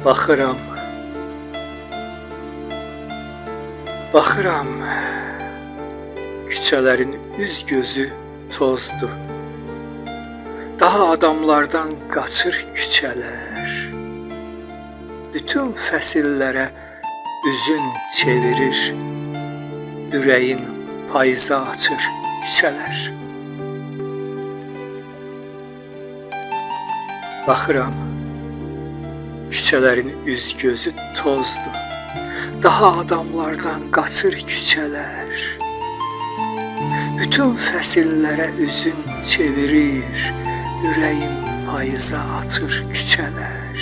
Baxıram, baxıram, küçələrin üz-gözü tozdur. Daha adamlardan qaçır küçələr. Bütün fəsillərə üzün çevirir, ürəyin payıza açır küçələr. Baxıram, küçələrin üz-gözü tozdur. Daha adamlardan qaçır küçələr. Bütün fəsillərə üzün çevirir, ürəyin payıza açır küçələr.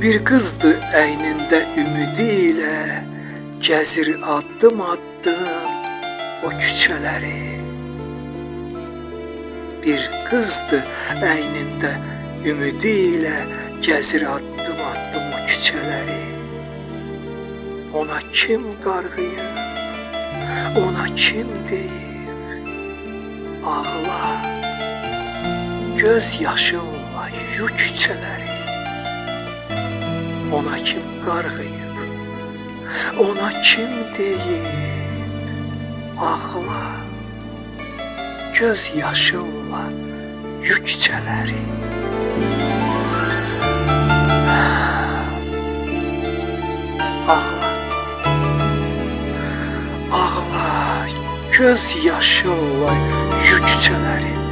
Bir qızdı əynində ümidi ilə, gəzir addım addım o küçələri. Bir qızdı əynində ümidi ilə, gəzir addım addım o küçələri. Ona kim qarğıyıb, ona kim deyib, ağla, göz yaşınla yu küçələri. Ona kim qarğıyıb, ona kim deyib, ağla, göz yaşınla yu küçələri. Ağla, ağla, göz yaşınla yu küçələri.